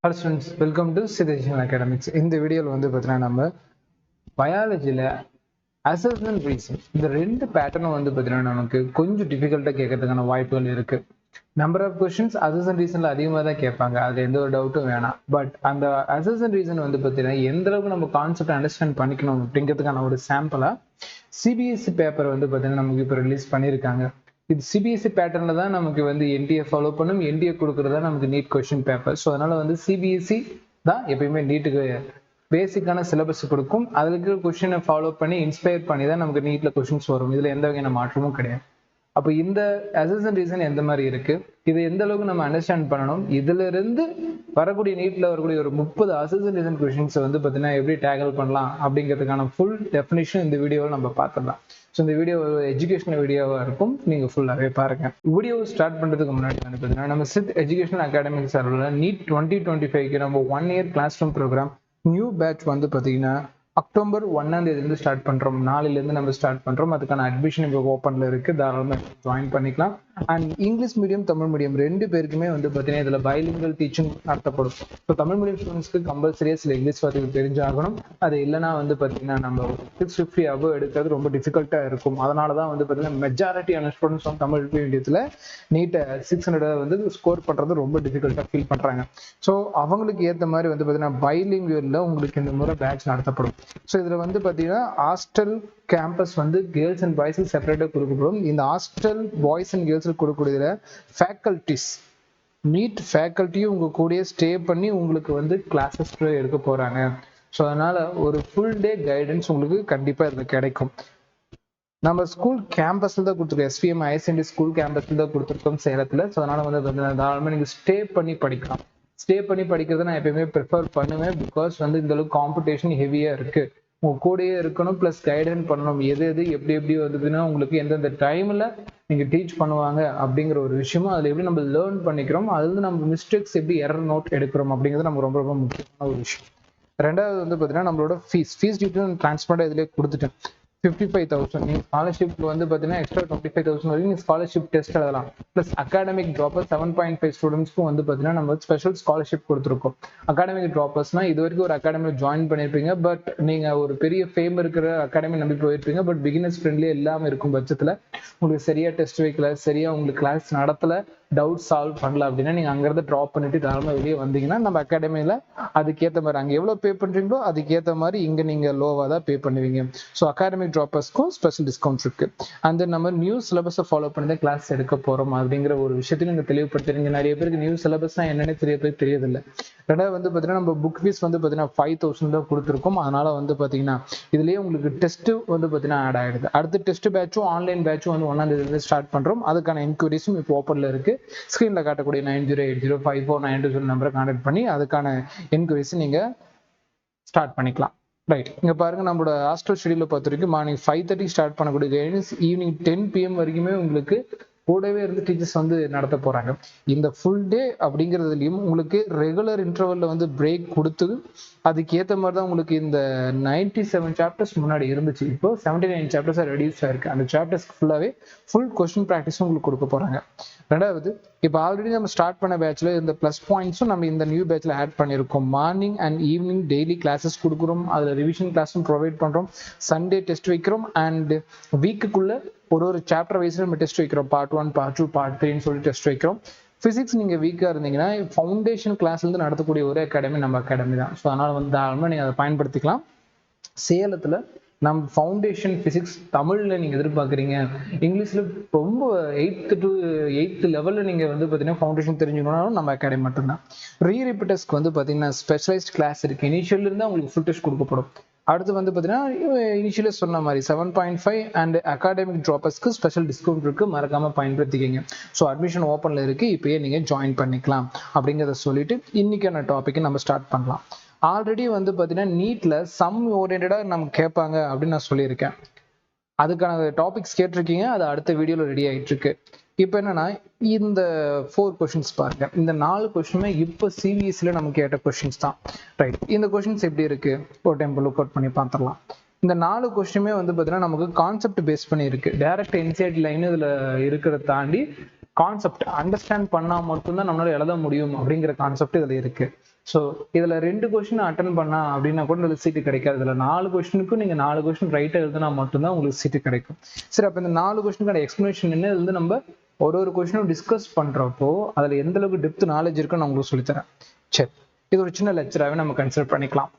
Hello students, welcome to Siddharth Academics. இந்த வீடியோவில் வந்து பார்த்தீங்கன்னா நம்ம பயாலஜியில் அசஸ்மெண்ட் ரீசன் இந்த ரெண்டு பேட்டர்னும் வந்து பார்த்தீங்கன்னா நமக்கு கொஞ்சம் டிஃபிகல்ட்டாக கேட்கறதுக்கான வாய்ப்புகள் இருக்கு. நம்பர் ஆஃப் கொஸ்டின்ஸ் அசஸ்மெண்ட் ரீசன்ல அதிகமாக தான் கேட்பாங்க, அது எந்த ஒரு டவுட்டும் வேணாம். பட் அந்த அசஸ்மெண்ட் ரீசன் வந்து பார்த்தீங்கன்னா எந்த அளவுக்கு நம்ம கான்செப்ட் அண்டர்ஸ்டாண்ட் பண்ணிக்கணும் அப்படிங்கிறதுக்கான ஒரு சாம்பிளா சிபிஎஸ்சி பேப்பர் வந்து பார்த்தீங்கன்னா நமக்கு இப்போ ரிலீஸ் பண்ணியிருக்காங்க. இது சிபிஎஸ்சி பேட்டர்ன்ல தான் நமக்கு வந்து என்டிஏ ஃபாலோ பண்ணும், என்டிஏ கொடுக்குறதா நமக்கு நீட் கொஸ்டின் பேப்பர். ஸோ அதனால வந்து சிபிஎஸ்சி தான் எப்பயுமே நீட்டுக்கு பேசிக்கான சிலபஸ் கொடுக்கும். அதுல இருக்கிற கொஸ்டினை ஃபாலோ பண்ணி இன்ஸ்பயர் பண்ணி தான் நமக்கு நீட்ல கொஸ்டின்ஸ் வரும். இதுல எந்த வகையான மாற்றமும் கிடையாது. அப்போ இந்த அசஸ்மெண்ட் ரீசன் எந்த மாதிரி இருக்கு, இதை எந்த அளவுக்கு நம்ம அண்டர்ஸ்டாண்ட் பண்ணணும், இதுல இருந்து வரக்கூடிய நீட்ல வரக்கூடிய ஒரு 30 அசஸ்மெண்ட் ரீசன் கொஸ்டின்ஸ் வந்து பார்த்தீங்கன்னா எப்படி டேக்கிள் பண்ணலாம் அப்படிங்கிறதுக்கான ஃபுல் டெஃபினிஷன் இந்த வீடியோவில் நம்ம பார்த்துடலாம். ஸோ இந்த வீடியோ எஜுகேஷனல் வீடியோவாக இருக்கும், நீங்கள் ஃபுல்லாகவே பாருங்க. வீடியோ ஸ்டார்ட் பண்ணுறதுக்கு முன்னாடி வந்து பார்த்தீங்கன்னா நம்ம சித் எஜுகேஷனல் அகாடமிக் சர்வரில் நீட் 2025க்கு நம்ம 1 year class room program new batch வந்து பார்த்தீங்கன்னா அக்டோபர் 1ஆம் தேதியிலிருந்து ஸ்டார்ட் பண்ணுறோம். நாளிலேருந்து நம்ம ஸ்டார்ட் பண்ணுறோம். அதுக்கான அட்மிஷன் இப்போ ஓப்பனில் இருக்குது, தாராளமாக ஜாயின் பண்ணிக்கலாம். And English medium Tamil medium ரெண்டு பேருக்குமே வந்து பார்த்தீங்கன்னா இதில் பைலிங்குவல் டீச்சிங் நடத்தப்படும். ஸோ தமிழ் மீடியம் ஸ்டூடெண்ட்ஸ்க்கு கம்பல்சரியாக சில இங்கிலீஷ் வார்த்தைகள் தெரிஞ்சாகணும். அது இல்லைனா வந்து பார்த்தீங்கன்னா நம்ம 650 அபவ் எடுக்கிறது ரொம்ப டிஃபிகல்ட்டாக இருக்கும். அதனால தான் வந்து பார்த்தீங்கன்னா மெஜாரிட்டியான ஸ்டூடெண்ட்ஸ் வந்து தமிழ் மீடியத்தில் நீட்டை 600 வந்து ஸ்கோர் பண்ணுறது ரொம்ப டிஃபிகல்ட்டாக ஃபீல் பண்ணுறாங்க. ஸோ அவங்களுக்கு ஏற்ற மாதிரி வந்து பார்த்தீங்கன்னா பைலிங்குவலில் உங்களுக்கு இந்த முறை பேட்ச் நடத்தப்படும். ஸோ இதில் வந்து பார்த்தீங்கன்னா ஹாஸ்டல் கேம்பஸ் வந்து கேர்ள்ஸ் அண்ட் பாய்ஸுக்கு செப்பரேட்டாக கொடுக்கப்படும். இந்த ஹாஸ்டல் பாய்ஸ் அண்ட் கேர்ள்ஸுக்கு கொடுக்கக்கூடியதுல ஃபேக்கல்டிஸ் நீட் ஃபேக்கல்ட்டியும் உங்கள் கூடயே ஸ்டே பண்ணி உங்களுக்கு வந்து கிளாஸஸ் எடுக்க போகிறாங்க. ஸோ அதனால் ஒரு ஃபுல் டே கைடன்ஸ் உங்களுக்கு கண்டிப்பாக இதில் கிடைக்கும். நம்ம ஸ்கூல் கேம்பஸில் தான் கொடுத்துருக்கோம், எஸ்விஎம் ஐஎஸ்என்டி ஸ்கூல் கேம்பஸில் தான் கொடுத்துருக்கோம் சேலத்தில். ஸோ அதனால் வந்து தாராளமாக நீங்கள் ஸ்டே பண்ணி படிக்கலாம். ஸ்டே பண்ணி படிக்கிறத நான் எப்பயுமே ப்ரிஃபர் பண்ணுவேன். பிகாஸ் வந்து இந்த அளவுக்கு காம்படிஷன் ஹெவியாக இருக்குது. உங்கள் கூடயே இருக்கணும், ப்ளஸ் கைடன் பண்ணணும். எது எப்படி வந்து உங்களுக்கு எந்தெந்த டைமில் நீங்கள் டீச் பண்ணுவாங்க அப்படிங்கிற ஒரு விஷயமும், அதில் எப்படி நம்ம லேர்ன் பண்ணிக்கிறோம், அதுலேருந்து நம்ம மிஸ்டேக்ஸ் எப்படி எரர் நோட் எடுக்கிறோம் அப்படிங்கிறது நம்ம ரொம்ப ரொம்ப முக்கியமான ஒரு விஷயம். ரெண்டாவது வந்து பார்த்தீங்கன்னா நம்மளோட ஃபீஸ் டீட்டெயில் டிரான்ஸ்பரண்ட் இதிலே கொடுத்துட்டேன். 55,000 நீங்கள் ஸ்காலர்ஷிப் வந்து பார்த்தீங்கன்னா எக்ஸ்ட்ரா 25,000 வரைக்கும் நீங்கள் ஸ்காலர்ஷிப் டெஸ்ட் எழுதலாம். ப்ளஸ் அகாடமிக் ட்ராப்பர்ஸ் 7.5 ஸ்டூடெண்ட்ஸ்க்கும் வந்து பார்த்தீங்கன்னா நம்ம ஸ்பெஷல் ஸ்காலர்ஷிப் கொடுத்துருக்கோம். அகாடமிக் ட்ராப்பர்ஸ்னா இது வரைக்கும் ஒரு அகாடமியில் ஜாயின் பண்ணியிருப்பீங்க, பட் நீங்கள் ஒரு பெரிய ஃபேம் இருக்கிற அகாடமி நம்பி போயிருப்பீங்க. பட் பிகினர்ஸ் ஃப்ரெண்ட்லி இல்லாமல் இருக்கும் பட்சத்தில் உங்களுக்கு சரியாக டெஸ்ட் வைக்கல, சரியாக உங்களுக்கு கிளாஸ் நடத்தலை, டவுட் சால்வ் பண்ணல அப்படின்னா நீங்கள் அங்கேருந்து ட்ராப் பண்ணிட்டு தாராளமாக வெளியே வந்தீங்கன்னா நம்ம அகாடமியில் அதுக்கேற்ற மாதிரி அங்கே எவ்வளோ பே பண்ணுறீங்களோ அதுக்கேற்ற மாதிரி இங்கே நீங்கள் லோவாக தான் பே பண்ணுவீங்க. ஸோ அகாடமிக் ட்ராப்பர்ஸ்க்கும் ஸ்பெஷல் டிஸ்கவுண்ட் இருக்கு. அந்த நம்ம நியூ சிலபஸை ஃபாலோ பண்ணி தான் கிளாஸ் எடுக்க போகிறோம் அப்படிங்கிற ஒரு விஷயத்தையும் நீங்கள் தெளிவுபடுத்துறீங்க. நிறைய பேருக்கு நியூ சிலபஸ்னா என்னென்னு தெரியதில்லை. ரெண்டாவது வந்து பார்த்தீங்கன்னா நம்ம புக் ஃபீஸ் வந்து பார்த்தீங்கன்னா 5,000 தான் கொடுத்துருக்கோம். அதனால வந்து பார்த்தீங்கன்னா இதுலேயே உங்களுக்கு டெஸ்ட்டு வந்து பார்த்தீங்கன்னா ஆட் ஆகிடுது. அடுத்த டெஸ்ட் பேட்சும் ஆன்லைன் பேட்சும் வந்து 1ஆம் தேதியிலிருந்து ஸ்டார்ட் பண்ணுறோம். அதுக்கான என்கொயரிஸும் இப்போ ஓப்பனில் இருக்குது. ஸ்க்ரீனில் காட்டக்கூடிய 90805492 நம்பரை கான்டாக்ட் பண்ணி அதுக்கான என்கொயரிஸ் நீங்கள் ஸ்டார்ட் பண்ணிக்கலாம். ரைட், இங்கே பாருங்க நம்மளோட ஹாஸ்டல் ஷெடியூலில் பொறுத்த வரைக்கும் மார்னிங் 5:30 ஸ்டார்ட் பண்ணக்கூடிய கைடன்ஸ் ஈவினிங் 10 PM வரைக்குமே உங்களுக்கு கூடவே இருந்து டீச்சர்ஸ் வந்து நடத்த போறாங்க. இந்த ஃபுல் டே அப்படிங்கிறதுலையும் உங்களுக்கு ரெகுலர் இன்டர்வல்ல வந்து பிரேக் கொடுத்து அதுக்கு ஏற்ற மாதிரி தான் உங்களுக்கு இந்த 97 சாப்டர்ஸ் முன்னாடி இருந்துச்சு, இப்போ 79 சாப்டர்ஸாக ரெடியூஸ் ஆயிருக்கு. அந்த சாப்டர்ஸ்க்கு ஃபுல்லாகவே ஃபுல் கொஸ்டின் ப்ராக்டிஸும் உங்களுக்கு கொடுக்க போறாங்க. ரெண்டாவது, இப்போ ஆல்ரெடி நம்ம ஸ்டார்ட் பண்ண பேட்ச்ல இந்த ப்ளஸ் பாயிண்ட்ஸும் நம்ம இந்த நியூ பேட்ச்ல ஆட் பண்ணியிருக்கோம். Morning and evening daily classes கொடுக்குறோம், அதில் ரிவிஷன் கிளாஸும் ப்ரொவைட் பண்ணுறோம், சண்டே டெஸ்ட் வைக்கிறோம், அண்ட் வீக்குக்குள்ள ஒரு சாப்டர் வைஸ் நம்ம டெஸ்ட் வைக்கிறோம். பார்ட் 1, பார்ட் 2, பார்ட் 3ன்னு சொல்லி டெஸ்ட் வைக்கிறோம். ஃபிசிக்ஸ் நீங்கள் வீக்காக இருந்தீங்கன்னா ஃபவுண்டேஷன் கிளாஸ்லேருந்து நடத்தக்கூடிய ஒரே அகாடமி நம்ம அகாடமி தான். ஸோ அதனால் வந்து தாராளமாக நீங்கள் அதை பயன்படுத்திக்கலாம். சேலத்தில் நம்ம ஃபவுண்டேஷன் ஃபிசிக்ஸ் தமிழில் நீங்கள் எதிர்பார்க்குறீங்க, இங்கிலீஷில் ரொம்ப 8th to 8th லெவலில் நீங்கள் வந்து பார்த்தீங்கன்னா ஃபவுண்டேஷன் தெரிஞ்சுக்கணும்னாலும் நம்ம அகாடமி மட்டும்தான். ரீரிப்பீட்டர்ஸ்க்கு வந்து பார்த்தீங்கன்னா ஸ்பெஷலைஸ்ட் கிளாஸ் இருக்குது. இனிஷியல்லேருந்து உங்களுக்கு ஃபுல் டெஸ்ட் கொடுக்கப்படும். அடுத்து வந்து பார்த்தீங்கன்னா இனிஷியலாக சொன்ன மாதிரி 7.5 அண்ட் அகாடமிக் ட்ராப்பர்ஸ்க்கு ஸ்பெஷல் டிஸ்கவுண்ட் இருக்குது, மறக்காமல் பயன்படுத்திக்கிங்க. ஸோ அட்மிஷன் ஓப்பனில் இருக்குது, இப்போயே நீங்கள் ஜாயின் பண்ணிக்கலாம் அப்படிங்கிறத சொல்லிட்டு இன்னைக்கான டாப்பிக்கை நம்ம ஸ்டார்ட் பண்ணலாம். ஆல்ரெடி வந்து பார்த்தீங்கன்னா நீட்டில் சம் ஓரியன்டாக நம்ம கேட்பாங்க அப்படின்னு நான் சொல்லியிருக்கேன். அதுக்கான டாபிக்ஸ் கேட்டிருக்கீங்க, அது அடுத்த வீடியோவில் ரெடி ஆகிட்டு இருக்கு. இப்போ என்னன்னா இந்த 4 கொஸ்டின்ஸ் பாருங்க. இந்த 4 கொஸ்டினுமே இப்போ சிபிஎஸ்சியில் நம்ம கேட்ட கொஸ்டின்ஸ் தான். ரைட், இந்த கொஸ்டின்ஸ் எப்படி இருக்கு ஒரு டைம் லுக் அவுட் பண்ணி பார்த்துடலாம். இந்த 4 கொஸ்டினுமே வந்து பார்த்தீங்கன்னா நமக்கு கான்செப்ட் பேஸ் பண்ணி இருக்கு. டைரக்ட் என்சிஆர்டி லைன் இதில் இருக்கிறத தாண்டி கான்செப்ட் அண்டர்ஸ்டாண்ட் பண்ணா மட்டும்தான் நம்மளால எழுத முடியும் அப்படிங்கிற கான்செப்ட் இதுல இருக்கு. ஸோ இதுல 2 கொஸ்டின் அட்டன் பண்ணா அப்படின்னா கூட இதுல சீட்டு கிடைக்காது. இதுல 4 கொஸ்டினுக்கும் நீங்க 4 கொஸ்டின் ரைட்டா எழுதுனா மட்டும்தான் உங்களுக்கு சீட்டு கிடைக்கும். சரி, அப்ப இந்த 4 கொஸ்டினுக்கான எக்ஸ்பிளேஷன் என்ன இது நம்ம ஒரு கொஸ்டினும் டிஸ்கஸ் பண்றப்போ அதுல எந்த அளவுக்கு டெப்த் நாலேஜ் இருக்குன்னு நான் உங்களுக்கு சொல்லித்தரேன். சரி, இது ஒரு சின்ன லெக்சராகவே நம்ம கன்சிடர் பண்ணிக்கலாம்.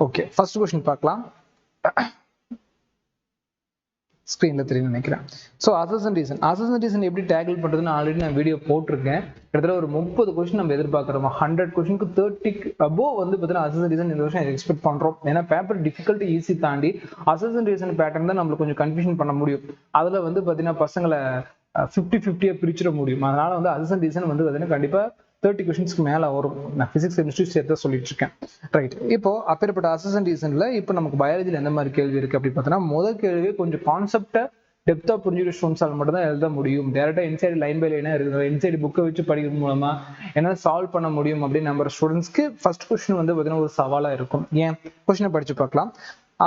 ஓகே, ஃபர்ஸ்ட் கொஸ்டின் பார்க்கலாம். ஸ்க்ரீன்ல தெரியும் நினைக்கிறேன். ஸோ அசர்ஷன் ரீசன் எப்படி டேக்கிள் பண்றதுன்னு ஆல்ரெடி நான் வீடியோ போட்டிருக்கேன். கிட்டத்தட்ட ஒரு 30 கொஸ்டின் நம்ம எதிர்பார்க்குறோம். 100 கொஸ்டினுக்கு 30 அபோவ் வந்து பார்த்தீங்கன்னா அசர்ஷன் ரீசன் இந்த வருஷம் எக்ஸ்பெக்ட் பண்றோம். ஏன்னா பேப்பர் டிஃபிகல்ட்டி ஈஸி தாண்டி அசர்ஷன் ரீசன் பேட்டர்ன் தான் நம்மளுக்கு கொஞ்சம் கன்ஃபியூஷன் பண்ண முடியும். அதுல வந்து பார்த்தீங்கன்னா பசங்களை 50-50 பிரிச்சிட முடியும். அதனால வந்து அசர்ஷன் ரீசன் வந்து பார்த்தீங்கன்னா கண்டிப்பா 30 கொஸ்டின்ஸ்க்கு மேல வரும். நான் பிசிக்ஸ் கெமிஸ்ட்ரி சேர்த்து சொல்லிட்டு இருக்கேன். ரைட், இப்போ அப்பேற்பட்ட அசர்ஷன் ரீசன்ல இப்போ நமக்கு பயாலஜியில் எந்த மாதிரி கேள்வி இருக்கு அப்படி பார்த்தோன்னா, முதல் கேள்வி கொஞ்சம் கான்செப்டை டெப்தா புரிஞ்சுக்கிற ஸ்டூடெண்ட்ஸால் மட்டும் தான் எழுத முடியும். டேரக்டா இன்சைடு லைன் பை லைனா இருக்குது, இன்சைடு புக்கை வச்சு படிக்கிறது மூலமா என்ன சால்வ் பண்ண முடியும் அப்படின்னு நம்புற ஸ்டூடெண்ட்ஸ்க்கு ஃபர்ஸ்ட் கொஸ்டின் வந்து பார்த்தீங்கன்னா ஒரு சவாலா இருக்கும். ஏன் கொஸ்டினை படிச்சு பார்க்கலாம்.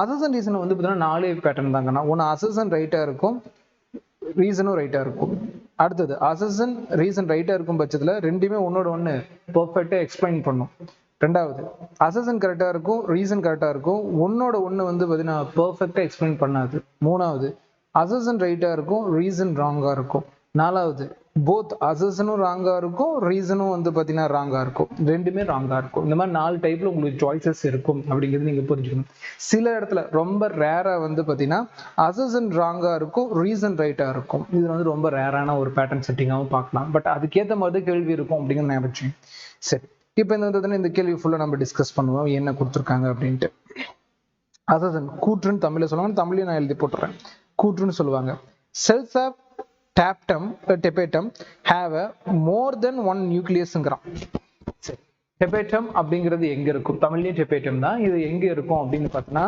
அசர்ஷன் ரீசன் வந்து பார்த்தீங்கன்னா 4 பேட்டர்ன் தாங்கன்னா, ஒன்று அசர்ஷன் ரைட்டா இருக்கும், ரீசனும் ரைட்டா இருக்கும். அடுத்தது அசர்ஷன் ரீசன் ரைட்டா இருக்கும் பட்சத்துல ரெண்டுமே ஒன்னோட ஒண்ணு பெர்ஃபெக்ட்டா எக்ஸ்பிளைன் பண்ணும். ரெண்டாவது அசர்ஷன் கரெக்டா இருக்கும், ரீசன் கரெக்டா இருக்கும், ஒன்னோட ஒண்ணு வந்து பாத்தீங்கன்னா பெர்ஃபெக்ட்டா எக்ஸ்பிளைன் பண்ணாது. மூணாவது அசர்ஷன் ரைட்டா இருக்கும், ரீசன் ராங்கா இருக்கும். நாலாவது போத் அசர்ஷனும் ராங்கா இருக்கும், ரீசனும் வந்து பாத்தீங்கன்னா ராங்கா இருக்கும், ரெண்டுமே ராங்கா இருக்கும். இந்த மாதிரி 4 டைப்ல உங்களுக்கு சாய்ஸஸ் இருக்கும் அப்படிங்கிறது நீங்க புரிஞ்சுக்கணும். சில இடத்துல ரொம்ப ரேரா வந்து பாத்தீங்கன்னா அசர்ஷன் ராங்கா இருக்கும், ரீசன் ரைட்டா இருக்கும். இது வந்து ரொம்ப ரேரான ஒரு பேட்டர்ன் செட்டிங்காகவும் பார்க்கலாம். பட் அதுக்கேற்ற மாதிரி கேள்வி இருக்கும் அப்படிங்கிற ஞாபகம். சரி, இப்போ இந்த கேள்வி ஃபுல்லா நம்ம டிஸ்கஸ் பண்ணுவோம் என்ன கொடுத்துருக்காங்க அப்படின்ட்டு. அசர்ஷன் கூற்றுன்னு தமிழ்ல சொல்லுவாங்க, தமிழ்லயும் நான் எழுதி போட்டுறேன். கூற்றுன்னு சொல்லுவாங்க. cells of tapetum have a more than one nucleusங்கிறான். சரி, டெபேட்டம் அப்படிங்கிறது எங்க இருக்கும்? தமிழ்லயும் டெபேட்டம் தான். இது எங்க இருக்கும் அப்படின்னு பார்த்தோன்னா,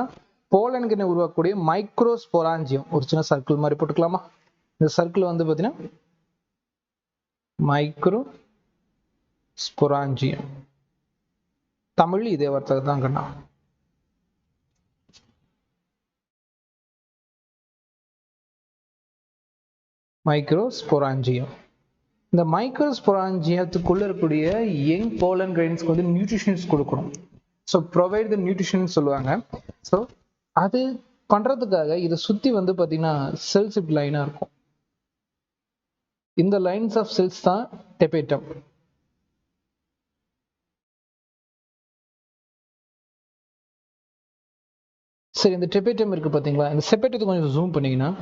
போலன்கினை உருவாக்கக்கூடிய மைக்ரோஸ்பொராஞ்சியம், ஒரு சின்ன சர்க்கிள் மாதிரி போட்டுக்கலாமா? இந்த சர்க்கிள் வந்து பார்த்தீங்கன்னா மைக்ரோஸ்பொராஞ்சியம், தமிழ் இதே வார்த்தை தான் கண்ணா. மைக்ரோஸ்பொராஞ்சியம். இந்த மைக்ரோஸ்பொராஞ்சியத்துக்குள்ள இருக்கக்கூடிய யங் போலன் கிரெயின்ஸ்க்கு வந்து நியூட்ரிஷன்ஸ் கொடுக்கணும். ஸோ ப்ரொவைட் த நியூட்ரிஷன் சொல்லுவாங்க. ஸோ அது பண்றதுக்காக இதை சுத்தி வந்து பார்த்தீங்கன்னா செல்ஸ் இப்படி லைனா இருக்கும். இந்த லைன்ஸ் ஆஃப் செல்ஸ் தான் டெபேட்டம். சரி, இந்த டெபேட்டம் இருக்கு பார்த்தீங்களா? இந்த செப்பேட்டத்தை கொஞ்சம் ஜூம் பண்ணீங்கன்னா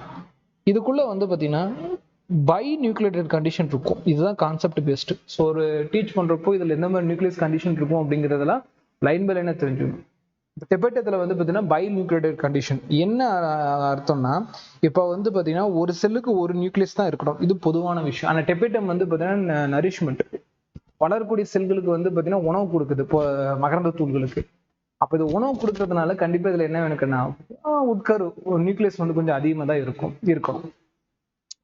இதுக்குள்ள வந்து பார்த்தீங்கன்னா பை நியூக்ளியேட்டட் கண்டிஷன் இருக்கும். இதுதான் கான்செப்ட் பேஸ்டு. ஸோ ஒரு டீச் பண்றப்போ இதுல எந்த மாதிரி நியூக்ளியஸ் கண்டிஷன் இருக்கும் அப்படிங்கிறதெல்லாம் லைன் பை லைனா தெரிஞ்சுக்கணும். டெபேட்டத்துல வந்து பார்த்தீங்கன்னா பை நியூக்ளியேட்டட் கண்டிஷன் என்ன அர்த்தம்னா, இப்போ வந்து பார்த்தீங்கன்னா ஒரு செல்லுக்கு ஒரு நியூக்ளியஸ் தான் இருக்கணும், இது பொதுவான விஷயம். ஆனால் டெபேட்டம் வந்து பார்த்தீங்கன்னா நரிஷ்மெண்ட், வளரக்கூடிய செல்களுக்கு வந்து பார்த்தீங்கன்னா உணவு கொடுக்குது, இப்போ மகரந்த தூள்களுக்கு. அப்போ இது உணவு கொடுக்கறதுனால கண்டிப்பா இதுல என்ன வேணுக்குன்னா உட்கரு நியூக்ளியஸ் வந்து கொஞ்சம் அதிகமாக தான் இருக்கணும்.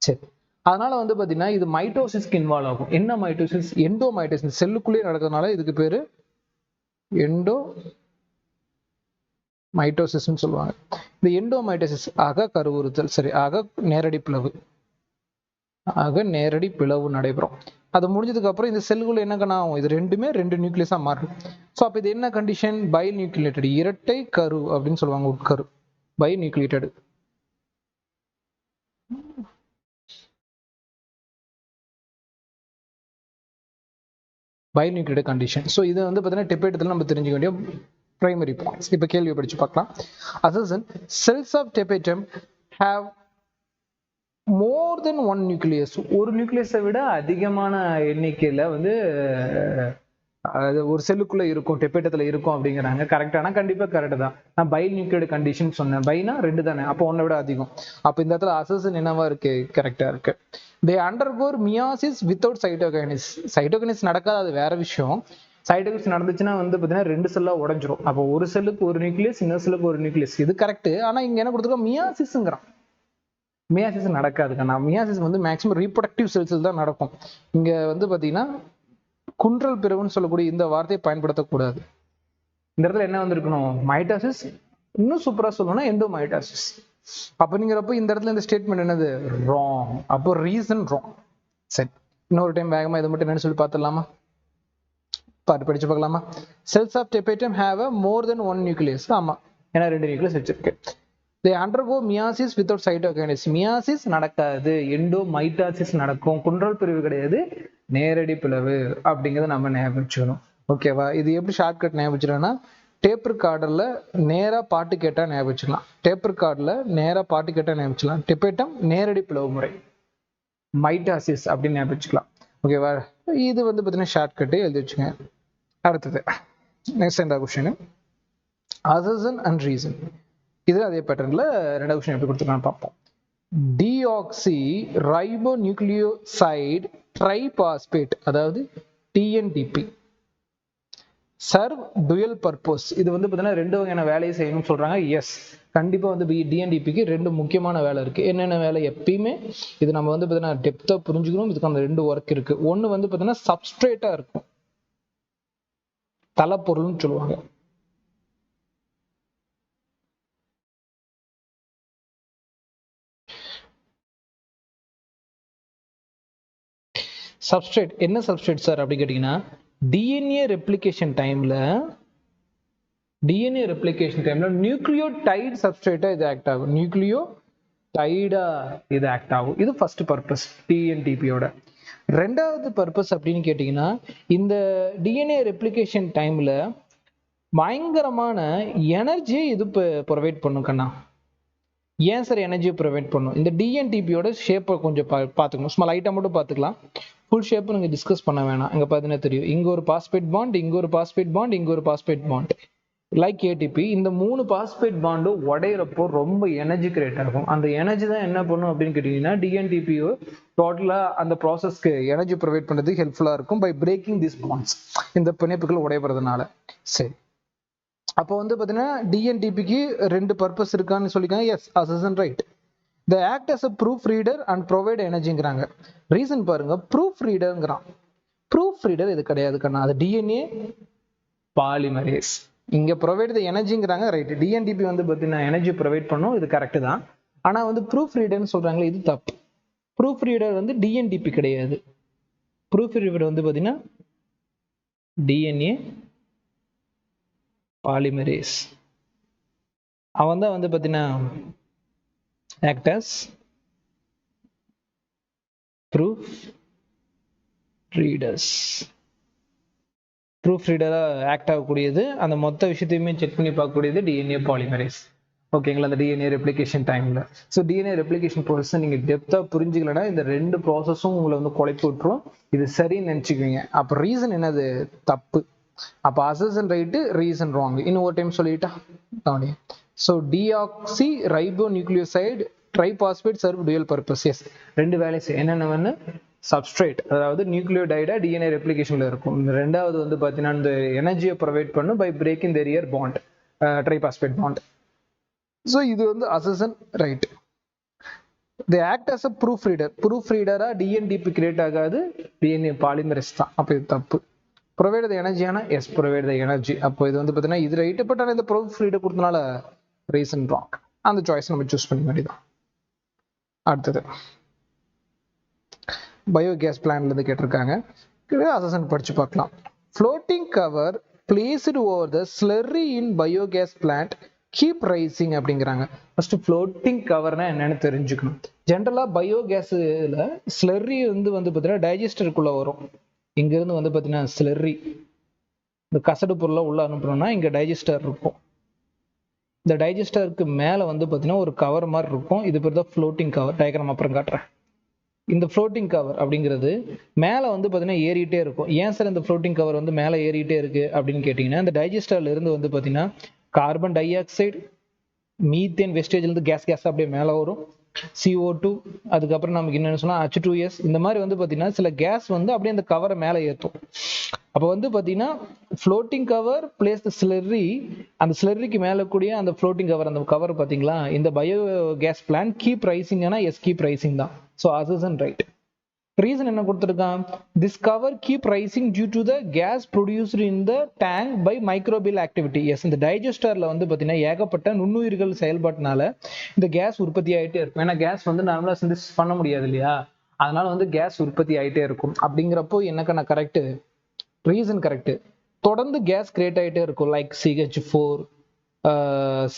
சரி, அதனால வந்து பாத்தீங்கன்னா இது மைட்டோசிஸ்க்கு இன்வால்வ் ஆகும். என்ன மைட்டோசிஸ்? எண்டோ மைட்டோசிஸ், செல்லுக்குள்ளேயே நடக்கிறதுனால இதுக்கு பேரு எண்டோ மைட்டோசிஸ்ன்னு சொல்லுவாங்க. இந்த எண்டோ மைட்டோசிஸ் அக கருவுறுதல், சரி, அக நேரடி பிளவு நடைபெறும். அது முடிஞ்சதுக்கு அப்புறம் இந்த செல்லுக்குள்ள என்ன ஆகும்? இது ரெண்டுமே 2 நியூக்ளியஸா மாறும். ஸோ அப்போ இது என்ன கண்டிஷன்? பை நியூக்ளியேட்டட், இரட்டை கரு அப்படின்னு சொல்லுவாங்க. உட்கரு, பை நியூக்ளியேட்டட். பைநியூக்ளியேட்டட் கண்டிஷன். ஸோ இது வந்து பார்த்தீங்கன்னா டெபேட்டத்தில் நம்ம தெரிஞ்சுக்க வேண்டிய பிரைமரி பாயிண்ட்ஸ். இப்போ கேள்வியை படிச்சு பார்க்கலாம். Assertion cells of tapetum have more than one nucleus, ஒரு நியூக்ளியஸை விட அதிகமான எண்ணிக்கையில வந்து ஒரு செல்லுக்குள்ள இருக்கும், டெபேட்டத்துல இருக்கும் அப்படிங்கிறாங்க. கரெக்டானா? கண்டிப்பா கரெக்ட் தான். நான் பை நியூக்ளியேட் கண்டிஷன் சொன்னேன். பைனா 2 தானே, அப்போ 1 விட அதிகம். அப்போ இந்த இடத்துல அசர்ஷன் என்னவா இருக்கு? கரெக்டா இருக்கு. தே அண்டர்கோர் மியாசிஸ் வித்தவுட் சைட்டோகைனஸ். சைட்டோகைனஸ் நடக்காது, அது வேற விஷயம். சைட்டோகைனஸ் நடந்துச்சுன்னா வந்து பார்த்தீங்கன்னா 2 செல்லா உடஞ்சிரும். அப்போ ஒரு செல்லுக்கு ஒரு நியூக்ளியஸ், இன்னொரு செல்லுக்கு ஒரு நியூக்ளியஸ், இது கரெக்ட். ஆனா இங்க என்ன கொடுத்துருக்கோம்? மியாசிஸ்ங்கிறான். மியாசிஸ் நடக்காதுக்கண்ணா. மியாசிஸ் வந்து மேக்ஸிமம் ரீப்ரொடக்டிவ் செல்ஸில் தான் நடக்கும். இங்க வந்து பாத்தீங்கன்னா குன்றல் பிறவுன்னு சொல்லக்கூடிய இந்த வார்த்தையை பயன்படுத்தக்கூடாது. இந்த இடத்துல என்ன வந்திருக்கணும்? மைட்டாசிஸ். இன்னும் சூப்பரா சொல்லணும்னா எண்டோ மைட்டாசிஸ். அப்படிங்கிறப்ப இந்த இடத்துல இந்த ஸ்டேட்மெண்ட் என்னது? ராங். அப்போ ரீசன் ராங். சரி, இன்னொரு டைம் வேகமா இதை மட்டும் என்னன்னு சொல்லி பார்த்துடலாமா? படிச்சு பார்க்கலாமா? Cells of tapetum have a more than one nucleus. ஆமா, ஏன்னா 2 நியூக்ளியஸ் வச்சிருக்கு. they undergo meiosis without cytokinesis. meiosis நடக்காது, எண்டோமைட்டாசிஸ் நடக்கும், குன்றல் பிரிவு கிடையாது, நேரடி பிளவு அப்படிங்கிறத நம்ம ஞாபகம் வச்சுக்கணும். ஓகேவா? இது எப்படி ஷார்ட்கட் ஞாபகம் வச்சுக்கணும்னா, டேப் ரெக்கார்டர்ல நேரா பாட்டு கேட்டா ஞாபகம் வச்சுக்கலாம். டேப் ரெக்கார்டர்ல நேரா பாட்டு கேட்டா ஞாபகம் வச்சுக்கலாம். டெபேட்டம் நேரடி பிளவு முறை, மைட்டாசிஸ் அப்படின்னு ஞாபகம் வச்சுக்கலாம். ஓகேவா? இது வந்து பார்த்தீங்கன்னா ஷார்ட்கட்டு எழுதி வச்சுங்க. அடுத்தது நெக்ஸ்ட் ரெண்டாவது கொஸ்டின், அசர்ஷன் அண்ட் ரீசன். இது அதே பேட்டர்ன்ல ரெண்டாவது கொஸ்டின் எப்படி கொடுத்துருக்கான்னு பார்ப்போம். டிஆக்சி ரைபோ நியூக்ளியோசைடு ட்ரைபாஸ்பேட், அதாவது டிஎன்டிபி, சர்வ் டுயல் பர்பஸ். இது வந்து பார்த்தீங்கன்னா 2 வகையான வேலையை செய்யணும்னு சொல்றாங்க. எஸ், கண்டிப்பா வந்து டிஎன்டிபிக்கு 2 முக்கியமான வேலை இருக்கு. என்னென்ன வேலை? எப்பயுமே இது நம்ம வந்து பார்த்தீங்கன்னா டெப்தா புரிஞ்சுக்கணும். இதுக்கு அந்த 2 ஒர்க் இருக்கு. ஒன்னு வந்து பார்த்தீங்கன்னா சப்ஸ்ட்ரேட்டா இருக்கும், தலைப்பொருள்னு சொல்லுவாங்க. சப்ஸ்ட்ரேட் என்ன சப்ஸ்ட்ரேட் சார் அப்படி கேட்டீங்கன்னா, டிஎன்ஏ ரெப்ளிகேஷன் டைம்ல நியூக்ளியோடைடு சப்ஸ்ட்ரேட்டா இது ஆக்ட் ஆகும். நியூக்ளியோடைடா இது ஆக்ட் ஆகும். இது ஃபர்ஸ்ட் பர்பஸ் டிஎன்டிபியோட. ரெண்டாவது பர்பஸ் அப்படின்னு கேட்டீங்கன்னா, இந்த டிஎன்ஏ ரெப்ளிகேஷன் டைம்ல பயங்கரமான எனர்ஜியை இது ப்ரொவைட் பண்ணும். கண்ணா, ஏன் சார் எனர்ஜியை ப்ரொவைட் பண்ணும்? இந்த டிஎன்டிபியோட ஷேப்பை கொஞ்சம் பார்த்துக்கணும். சும்மா லைட்டாக மட்டும் பார்த்துக்கலாம். ஃபுல் ஷேப்பு நீங்கள் டிஸ்கஸ் பண்ண வேணாம். இங்கே பார்த்தீங்கன்னா தெரியும், இங்கே ஒரு பாஸ்பேட் பாண்ட், இங்கே ஒரு பாஸ்பேட் பாண்ட், இங்கே ஒரு பாஸ்பேட் பாண்ட், லைக் ஏடிபி. இந்த 3 பாஸ்பேட் பாண்டும் உடையிறப்போ ரொம்ப எனர்ஜி கிரியேட் ஆகும். அந்த எனர்ஜி தான் என்ன பண்ணும் அப்படின்னு கேட்டீங்கன்னா, டிஎன்டிபியோ டோட்டலாக அந்த ப்ராசஸ்க்கு எனர்ஜி ப்ரொவைட் பண்ணுறதுக்கு ஹெல்ப்ஃபுல்லாக இருக்கும் பை பிரேக்கிங் திஸ் பாண்ட்ஸ், இந்த பிணைப்புகள் உடையப்படுறதுனால. சரி, அப்போ வந்து பார்த்தீங்கன்னா டிஎன்டிபிக்கு 2 பர்பஸ் இருக்கான்னு சொல்லிக்காங்க. Yes, assertion right. they act as a proof reader and provide energyங்கிறாங்க. ரீசன் பாருங்க, ப்ரூஃப் ரீடர்ங்கிறான். ப்ரூஃப் ரீடர் இது கிடையாது கண்ணா, அது டிஎன்ஏ பாலிமரேஸ். இங்க ப்ரொவைட் த எனர்ஜிங்கிறாங்க. ரைட், டிஎன்டிபி வந்து பார்த்தீங்கன்னா எனர்ஜி ப்ரொவைட் பண்ணும், இது கரெக்ட் தான். ஆனா வந்து ப்ரூஃப் ரீடர்னு சொல்றாங்களே, இது தப்பு. ப்ரூஃப் ரீடர் வந்து டிஎன்டிபி கிடையாது. ப்ரூஃப் ரீடர் வந்து பார்த்தீங்கன்னா டிஎன்ஏ பாலிமரேஸ். அவன் தான் வந்து பார்த்தீங்கன்னா act as proof readers. Proof ரீடரா ஆக்ட் ஆகக்கூடியது, அந்த மொத்த விஷயத்தையுமே செக் பண்ணி பார்க்கக்கூடியது டிஎன்ஏ பாலிமரேஸ். ஓகேங்களா? அந்த டிஎன்ஏ ரெப்ளிகேஷன் டைம்ல. ஸோ டிஎன்ஏ ரெப்ளிகேஷன் ப்ராசஸ் நீங்க டெப்தா புரிஞ்சுக்கலன்னா இந்த 2 ப்ராசஸும் உங்களை வந்து குழப்பி விட்டுரும். இது சரின்னு நினைச்சுக்குவீங்க. அப்போ ரீசன் என்னது? தப்பு. அப்போ அசர்ஷன் ரைட்டு, ரீசன் ராங். இன்னும் ஒரு டைம் சொல்லிட்டா கவனிங்க. So deoxyribonucleoside triphosphate serve dual purpose. Yes, 2 வேலை செய்யும். என்னென்ன? சப்ஸ்ட்ரேட், அதாவது நியூக்ளியோடைடா டிஎன்ஏ ரெப்ளிகேஷன்ல இருக்கும். ரெண்டாவது வந்து பார்த்தீங்கன்னா இந்த எனர்ஜியை ப்ரொவைட் பண்ணும் by breaking the rear bond, triphosphate bond. So இது வந்து assertion right. they act as a proof reader. Proof ரீடரா டிஎன்டிபி கிரியேட் ஆகாது, டிஎன்ஏ பாலிமரேஸ் தான். அப்போ இது தப்பு. ப்ரொவைட் த எனர்ஜியானா எஸ், ப்ரொவைட் த எனர்ஜி. அப்போ இது வந்து பார்த்தீங்கன்னா இது ரைட்டு. பட் ஆனால் இந்த ப்ரூஃப் ரீடர் கொடுத்தனால ரீசன் ராங். அந்த சாய்ஸ் நம்ம சூஸ் பண்ண வேண்டியதான். அடுத்தது பயோகேஸ் பிளான்ல இருந்து கேட்டிருக்காங்க. அசர்ஷன் படிச்சு பார்க்கலாம். Floating cover placed over the slurry in biogas plant keep rising அப்படிங்கிறாங்க. ஃபர்ஸ்ட் ஃப்ளோட்டிங் கவர்னா என்னன்னு தெரிஞ்சுக்கணும். ஜென்ரலா பயோகேஸ்ல ஸ்லர்ரி வந்து பார்த்தீங்கன்னா டைஜஸ்டருக்குள்ள வரும். இங்க இருந்து வந்து பார்த்தீங்கன்னா ஸ்லர்ரி, இந்த கசடு பொருளை உள்ள அனுப்பணும்னா இங்க டைஜஸ்டர் இருக்கும். இந்த டைஜஸ்டருக்கு மேலே வந்து பார்த்தீங்கன்னா ஒரு கவர் மாதிரி இருக்கும். இது பேர் தான் ஃப்ளோட்டிங் கவர். டயக்ராம் அப்புறம் காட்டுறேன். இந்த ஃப்ளோட்டிங் கவர் அப்படிங்கிறது மேலே வந்து பார்த்தீங்கன்னா ஏறிட்டே இருக்கும். ஏன் சார் இந்த ஃப்ளோட்டிங் கவர் வந்து மேலே ஏறிட்டே இருக்கு அப்படின்னு கேட்டிங்கன்னா, இந்த டைஜஸ்டர்ல இருந்து வந்து பார்த்தீங்கன்னா கார்பன் டை ஆக்சைடு, மீத்தேன் வெஸ்டேஜ்லேருந்து கேஸ் அப்படியே மேலே வரும். CO2, அதுக்கப்புறம் நமக்கு என்னன்னு சொன்னா H2S. இந்த மாதிரி வந்து பார்த்தீங்கன்னா சில கேஸ் வந்து அப்படியே அந்த கவரை மேலே ஏற்றும். அப்போ வந்து பார்த்தீங்கன்னா ஃப்ளோட்டிங் கவர் பிளேஸ் த ஸ்லர்ரி, அந்த ஸ்லர்ரிக்கு மேலே கூடிய அந்த ஃப்ளோட்டிங் கவர், அந்த கவர் பார்த்தீங்களா, இந்த biogas plant keep rising. ஆனால் எஸ், கீப் ரைசிங் தான். So assertion right. ரீசன் என்ன கொடுத்துருக்கான்? This cover keep rising due to the gas produced in the tank by microbial activity. Yes, இந்த டைஜஸ்டர்ல வந்து பார்த்தீங்கன்னா ஏகப்பட்ட நுண்ணுயிர்கள் செயல்பாட்டினால இந்த கேஸ் உற்பத்தி ஆகிட்டே இருக்கும். ஏன்னா கேஸ் வந்து நார்மலாக சிந்தசிஸ் பண்ண முடியாது இல்லையா? அதனால வந்து கேஸ் உற்பத்தி ஆகிட்டே இருக்கும். அப்படிங்கிறப்போ என்னக்கண்ணா கரெக்டு, ரீசன் கரெக்டு. தொடர்ந்து கேஸ் கிரியேட் ஆகிட்டே இருக்கும், like CH4,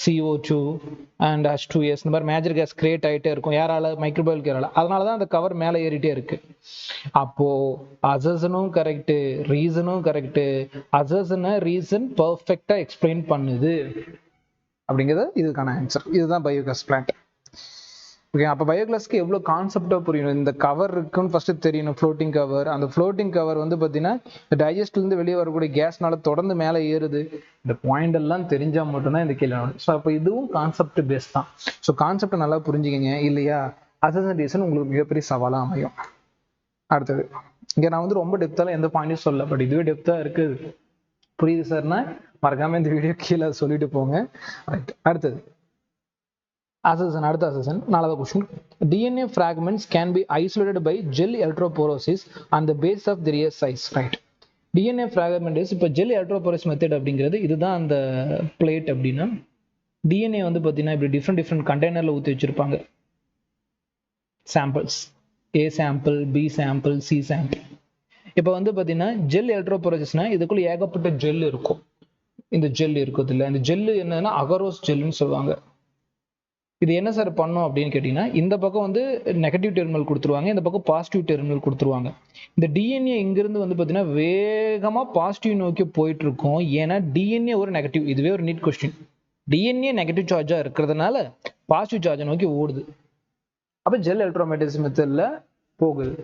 CO2 and H2S, இந்த மாதிரி மேஜர் கேஸ் கிரியேட் ஆகிட்டே இருக்கும். யாரால? மைக்ரோபைல் கேரால. அதனால தான் அந்த கவர் மேலே ஏறிட்டே இருக்கு. அப்போ அசர்ஷனும் கரெக்டு, ரீசனும் கரெக்டு. அசர்ஷனை ரீசன் பர்ஃபெக்டா எக்ஸ்பிளைன் பண்ணுது அப்படிங்கிறது இதுக்கான ஆன்சர். இதுதான் பயோகேஸ் பிளான்ட். ஓகே, அப்போ பயோகிளாஸ்க்கு எவ்வளோ கான்செப்டாக புரியணும். இந்த கவர் இருக்குன்னு ஃபர்ஸ்ட் தெரியணும், ஃப்ளோட்டிங் கவர். அந்த ஃப்ளோட்டிங் கவர் வந்து பார்த்தீங்கன்னா டைஜஸ்ட்லேருந்து வெளியே வரக்கூடிய கேஸ்னால தொடர்ந்து மேலே ஏறுது. இந்த பாயிண்ட் எல்லாம் தெரிஞ்சால் மட்டும்தான் இந்த கேள்வி வரும். ஸோ அப்போ இதுவும் கான்செப்ட் பேஸ் தான். ஸோ கான்செப்டை நல்லா புரிஞ்சுக்கிங்க, இல்லையா அசர்ஷன் ரீசன் உங்களுக்கு மிகப்பெரிய சவாலாக அமையும். அடுத்தது, இங்கே நான் வந்து ரொம்ப டெப்த்தால எந்த பாயிண்ட்டும் சொல்ல, பட் இதுவே டெப்த்தாக இருக்குது, புரியுது சார்னா மறக்காம இந்த வீடியோ கீழே சொல்லிட்டு போங்க. ரைட், அடுத்தது assertion. அடுத்த assertion, நாலாவது question. DNA fragments can be isolated by gel electrophoresis on the basis of their size. Right. DNA fragments இப்போ gel electrophoresis method அப்படிங்கிறது இதுதான். அந்த பிளேட் அப்படின்னா DNA வந்து பார்த்தீங்கன்னா இப்படி டிஃப்ரெண்ட் கண்டெய்னர்ல ஊற்றி வச்சிருப்பாங்க. Samples, A sample, B sample, C sample. இப்போ வந்து பார்த்தீங்கன்னா ஜெல் எலக்ட்ரோபோரேசிஸ்னா இதுக்குள்ள ஏகப்பட்ட ஜெல் இருக்கும். இந்த ஜெல் இருக்குது இல்லை, இந்த ஜெல்லு என்னன்னா அகரோஸ் ஜெல்லுன்னு சொல்லுவாங்க. இது என்ன சார் பண்ணும் அப்படின்னு கேட்டீங்கன்னா, இந்த பக்கம் வந்து நெகட்டிவ் டெர்மினல் கொடுத்துருவாங்க, இந்த பக்கம் பாசிட்டிவ் டெர்மினல் கொடுத்துருவாங்க. இந்த டிஎன்ஏ இங்கிருந்து வந்து பார்த்தீங்கன்னா வேகமா பாசிட்டிவ் நோக்கி போயிட்டு இருக்கும். ஏன்னா டிஎன்ஏ ஒரு நெகட்டிவ். இதுவே ஒரு நீட் கொஸ்டின். டிஎன்ஏ நெகட்டிவ் சார்ஜா இருக்கிறதுனால பாசிட்டிவ் சார்ஜை நோக்கி ஓடுது. அப்ப ஜெல் எலக்ட்ரோமேட்டிக்ஸ் மெத்தட்ல போகுது.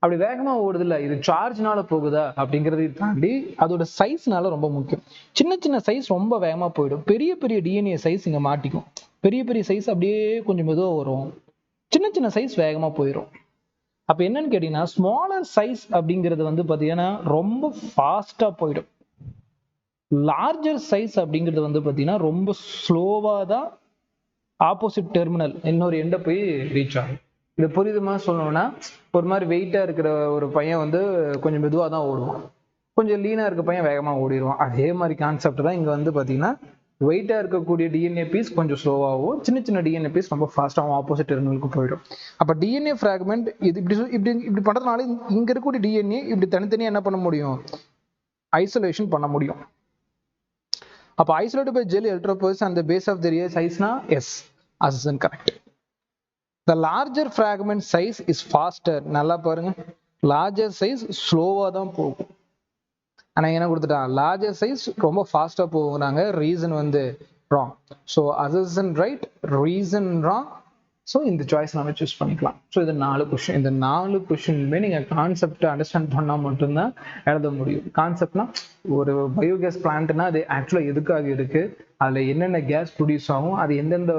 அப்படி வேகமா ஓடுது இல்ல, இது சார்ஜ்னால போகுதா அப்படிங்கறதை தாண்டி அதோட சைஸ்னால ரொம்ப முக்கியம். சின்ன சின்ன சைஸ் ரொம்ப வேகமா போயிடும். பெரிய பெரிய டிஎன்ஏ சைஸ் இங்க மாட்டிக்கும். பெரிய பெரிய சைஸ் அப்படியே கொஞ்சம் மெதுவாக வரும், சின்ன சின்ன சைஸ் வேகமா போயிடும். அப்ப என்னன்னு கேட்டீங்கன்னா, ஸ்மாலர் சைஸ் அப்படிங்கிறது வந்து பாத்தீங்கன்னா ரொம்ப ஃபாஸ்டா போயிடும். லார்ஜர் சைஸ் அப்படிங்கிறது வந்து பாத்தீங்கன்னா ரொம்ப ஸ்லோவா தான் ஆப்போசிட் டெர்மினல் இன்னொரு எண்டை போய் ரீச் ஆகும். இது புரியுதுமா சொல்லணும்னா, ஒரு மாதிரி வெயிட்டா இருக்கிற ஒரு பையன் வந்து கொஞ்சம் மெதுவாக தான் ஓடுவான், கொஞ்சம் லீனா இருக்க பையன் வேகமா ஓடிடுவான். அதே மாதிரி கான்செப்ட் தான் இங்க வந்து பாத்தீங்கன்னா, வெயிட்டா இருக்கக்கூடிய டிஎன்ஏ பீஸ் கொஞ்சம் ஸ்லோவாகவும், சின்ன சின்ன டிஎன்ஏ பீஸ் ரொம்ப ஃபாஸ்டாகவும் ஆப்போசிட் டெர்மினலுக்கு போயிடும். அப்போ டிஎன்ஏ ஃப்ராக்மெண்ட் இது இப்படி இப்படி இப்படி பண்றதுனால இங்க இருக்கக்கூடிய டிஎன்ஏ இப்படி தனித்தனியா என்ன பண்ண முடியும்? ஐசோலேஷன் பண்ண முடியும். அப்போ isolated by gel electrophoresis and the base of the real சைஸ்னா yes, assertion correct. The larger fragment size is faster. நல்லா பாருங்க, லார்ஜர் சைஸ் ஸ்லோவா தான் போகும். ஆனா என்ன கொடுத்துட்டான், லார்ஜர் சைஸ் ரொம்ப ஃபாஸ்டா போகுறாங்க. ரீசன் வந்து wrong. So assertion right, reason wrong. So இந்த சாய்ஸ் நம்ம சூஸ் பண்ணிக்கலாம். ஸோ இது 4 கொஸ்டின். இந்த 4 கொஸ்டினுமே நீங்க கான்செப்ட் அண்டர்ஸ்டாண்ட் பண்ணா மட்டும்தான் எழுத முடியும். கான்செப்ட்னா ஒரு பயோகேஸ் பிளான்ட்னா அது ஆக்சுவலா எதுக்காக இருக்கு, அதுல என்னென்ன கேஸ் ப்ரொடியூஸ் ஆகும், அது எந்தெந்த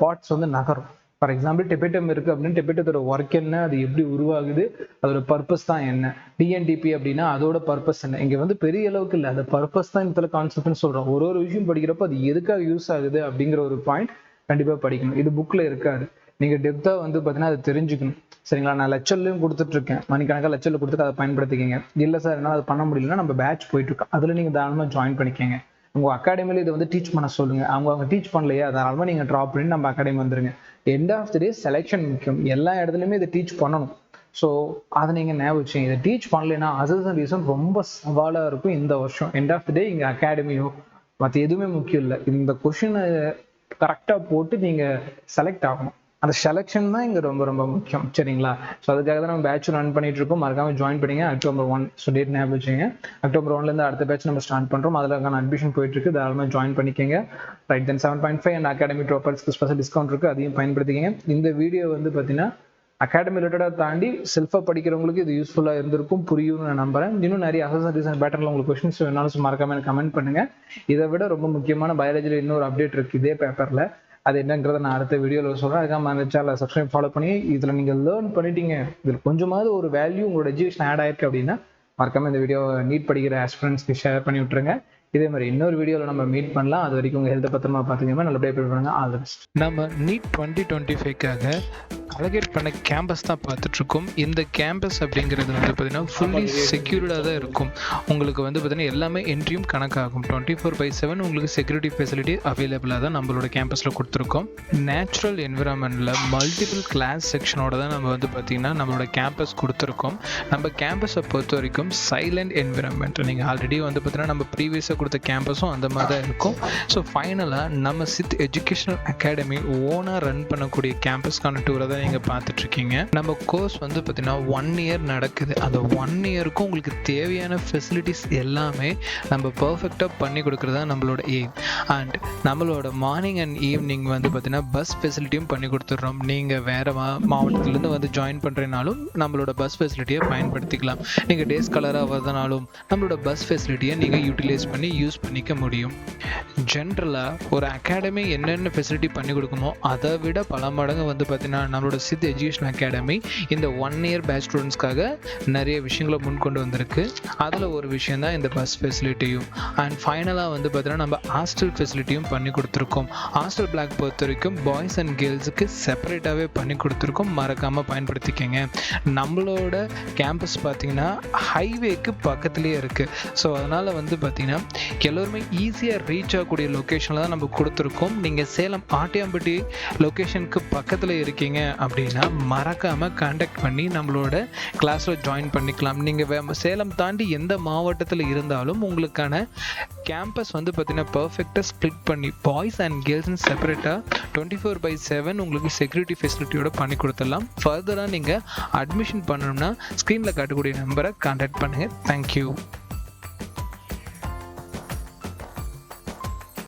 பார்ட்ஸ் வந்து நகரும். ஃபார் எக்ஸாம்பிள் டெபேட்டம் இருக்கு அப்படின்னு டெபேட்டத்தோட ஒர்க் என்ன, அது எப்படி உருவாகுது, அதோட பர்பஸ் தான் என்ன. டிஎன்டிபி அப்படின்னா அதோட பர்பஸ் என்ன. இங்க வந்து பெரிய அளவுக்கு இல்லை, அந்த பர்பஸ் தான் இந்த கான்செப்ட்னு சொல்றோம். ஒரு விஷயம் படிக்கிறப்ப அது எதுக்காக யூஸ் ஆகுது அப்படிங்கிற ஒரு பாயிண்ட் கண்டிப்பா படிக்கணும். இது புக்ல இருக்காது, நீங்க டெப்தா வந்து பாத்தீங்கன்னா அதை தெரிஞ்சுக்கணும். சரிங்களா? நான் லெக்சர்லயும் கொடுத்துட்டு இருக்கேன், மணிக்கணக்காக லெக்சர்ல கொடுத்துட்டு அதை பயன்படுத்திக்கங்க. இல்லை சார் என்னால் அது பண்ண முடியலன்னா நம்ம பேட்ச் போயிட்டு இருக்கோம், அதுல நீங்க தாராளமா ஜாயின் பண்ணிக்கங்க. உங்க அகாடமியில இதை வந்து டீச் பண்ண சொல்லுங்க. அவங்க டீச் பண்ணலையா, தாராளமா நீங்க ட்ராப் பண்ணி நம்ம அகாடமி வந்துருங்க. End of the day selection முக்கியம். எல்லா இடத்துலையுமே இதை டீச் பண்ணணும். ஸோ அதை நீங்க ஞாபகம் வச்சுங்க. இதை டீச் பண்ணலைன்னா அசர்ஷன் ரீசன் ரொம்ப சவாலா இருக்கும் இந்த வருஷம். எண்ட் ஆஃப் தி டே இங்க அகாடமியோ மற்ற எதுவுமே முக்கியம் இல்லை, இந்த கொஸ்டினை கரெக்டா போட்டு நீங்க செலக்ட் ஆகணும். அந்த செலெக்ஷன் தான் இங்க ரொம்ப ரொம்ப முக்கியம். சரிங்களா? ஸோ அதுக்காக தான் நம்ம பேட்ச் ரன் பண்ணிட்டு இருக்கோம். மறக்காம ஜாயின் பண்ணிங்க. October 1 ஸோ டேட் ஞாபகம் வச்சுங்க. October 1 இருந்து அடுத்த பேட்ச் நம்ம ஸ்டார்ட் பண்றோம். அதுக்கான அட்மிஷன் போயிட்டு இருக்கு, தாராளமாக ஜாயின் பண்ணிக்கங்க. ரைட், தென் 7.5 அண்ட் அகாடமி ட்ராப்பர்ஸ்க்கு ஸ்பெஷல் டிஸ்கவுண்ட் இருக்கு, அதையும் பயன்படுத்திக்கங்க. இந்த வீடியோ வந்து பார்த்தீங்கன்னா அகாடமி ரிலேட்டடாக தாண்டி செல்ஃபாக படிக்கிறவங்களுக்கு இது யூஸ்ஃபுல்லாக இருந்திருக்கும், புரியும்னு நான் நம்புறேன். இன்னும் நிறைய அசர்ஷன் ரீசன் பேட்டர்ல உங்களுக்கு கொஸ்டின்ஸ் வேணாலும் மறக்காம எனக்கு கமெண்ட் பண்ணுங்க. இதை விட ரொம்ப முக்கியமான பயாலஜியில் இன்னொரு அப்டேட் இருக்கு இதே பேப்பர்ல, அது என்னங்கிறத நான் அடுத்த வீடியோவில் சொல்றேன். அதுக்காக அந்த சேனலை சப்ஸ்கிரைப் ஃபாலோ பண்ணி இதுல நீங்க லேர்ன் பண்ணிட்டீங்க, இதுல கொஞ்சமாவது ஒரு வேல்யூ உங்களோட எஜுகேஷன் ஆட் ஆயிருக்கு அப்படின்னா மறக்காம இந்த வீடியோ நீட் படிக்கிற ஆஸ்பிரண்ட்ஸ்க்கு ஷேர் பண்ணி விட்டுருங்க. இதே மாதிரி இன்னொரு வீடியோவில் நம்ம மீட் பண்ணலாம். அது வரைக்கும் உங்கள் ஹெல்த்தை பத்திரமா பார்த்துக்கோங்க, நல்லபடியாக ப்ரிப்பேர் பண்ணுங்க. All the best. நம்ம நீட் 2025க்காக அலோகேட் பண்ண கேம்பஸ் தான் பார்த்துட்டு இருக்கோம். இந்த கேம்பஸ் அப்படிங்கிறது வந்து பார்த்தீங்கன்னா ஃபுல்லி செக்யூர்டாக தான் இருக்கும். உங்களுக்கு வந்து பார்த்தீங்கன்னா எல்லாமே என்ட்ரியும் கணக்காகும். 24/7 உங்களுக்கு செக்யூரிட்டி ஃபெசிலிட்டி அவைலபிளாக தான் நம்மளோட கேம்பஸில் கொடுத்துருக்கோம். நேச்சுரல் என்விரான்மெண்ட்டில் மல்டிபிள் கிளாஸ் செக்ஷனோட தான் நம்ம வந்து பார்த்தீங்கன்னா நம்மளோட கேம்பஸ் கொடுத்துருக்கோம். நம்ம கேம்பஸை பொறுத்த வரைக்கும் சைலண்ட் என்விரான்மெண்ட். நீங்கள் ஆல்ரெடி வந்து பார்த்தீங்கன்னா நம்ம ப்ரீவியஸாக கொடுத்த கேம்பஸும் அந்த மாதிரி தான் இருக்கும். ஸோ ஃபைனலாக நம்ம சித் எஜுகேஷனல் அகாடமி ஓனாக ரன் பண்ணக்கூடிய கேம்பஸ்க்கான டூரை தான் நீங்கள் பார்த்துட்ருக்கீங்க. நம்ம கோர்ஸ் வந்து பார்த்தீங்கன்னா 1 year நடக்குது. அந்த 1 yearக்கும் உங்களுக்கு தேவையான ஃபெசிலிட்டிஸ் எல்லாமே நம்ம பர்ஃபெக்டாக பண்ணி கொடுக்குறது தான் நம்மளோட எய்ம். அண்ட் நம்மளோட மார்னிங் அண்ட் ஈவினிங் வந்து பார்த்தீங்கன்னா பஸ் ஃபெசிலிட்டியும் பண்ணி கொடுத்துட்றோம். நீங்கள் வேறு மாவட்டத்துலேருந்து வந்து ஜாயின் பண்ணுறதுனாலும் நம்மளோட பஸ் ஃபெசிலிட்டியை பயன்படுத்திக்கலாம். நீங்கள் டேஸ் கலராக வரதுனாலும் நம்மளோட பஸ் ஃபெசிலிட்டியை நீங்கள் யூட்டிலைஸ் பண்ணி யூஸ் பண்ணிக்க முடியும். ஜென்ரலாக ஒரு அகாடமி என்னென்ன ஃபெசிலிட்டி பண்ணி கொடுக்குமோ அதை விட பல மடங்கு வந்து பார்த்தீங்கன்னா நம்மளோட சித் எஜுகேஷன் அகாடமி இந்த 1 year பேட்ச் ஸ்டூடெண்ட்ஸ்க்காக நிறைய விஷயங்களை முன்கொண்டு வந்திருக்கு. அதில் ஒரு விஷயம் தான் இந்த பஸ் ஃபெசிலிட்டியும். அண்ட் ஃபைனலாக வந்து பார்த்தீங்கன்னா நம்ம ஹாஸ்டல் ஃபெசிலிட்டியும் பண்ணி கொடுத்துருக்கோம். ஹாஸ்டல் பிளாக் பொறுத்த வரைக்கும் பாய்ஸ் அண்ட் கேர்ள்ஸுக்கு செப்பரேட்டாகவே பண்ணி கொடுத்துருக்கோம். மறக்காமல் பயன்படுத்திக்கங்க. நம்மளோட கேம்பஸ் பார்த்தீங்கன்னா ஹைவேக்கு பக்கத்துலேயே இருக்குது. ஸோ அதனால் வந்து பார்த்தீங்கன்னா எல்லோருமே ஈஸியாக ரீச் ஆகக்கூடிய லொக்கேஷனில் தான் நம்ம கொடுத்துருக்கோம். நீங்கள் சேலம் ஆட்டியாம்பட்டி லொக்கேஷனுக்கு பக்கத்தில் இருக்கீங்க அப்படின்னா மறக்காமல் கான்டாக்ட் பண்ணி நம்மளோட கிளாஸில் ஜாயின் பண்ணிக்கலாம். நீங்கள் சேலம் தாண்டி எந்த மாவட்டத்தில் இருந்தாலும் உங்களுக்கான கேம்பஸ் வந்து பார்த்தீங்கன்னா பர்ஃபெக்டாக ஸ்ப்ளிட் பண்ணி பாய்ஸ் அண்ட் கேர்ள்ஸ்னு செப்பரேட்டாக 24/7 உங்களுக்கு செக்யூரிட்டி ஃபெசிலிட்டியோட பண்ணி கொடுத்துடலாம். ஃபர்தராக நீங்கள் அட்மிஷன் பண்ணணும்னா ஸ்க்ரீனில் காட்டக்கூடிய நம்பரை கான்டாக்ட் பண்ணுங்கள். தேங்க்யூ.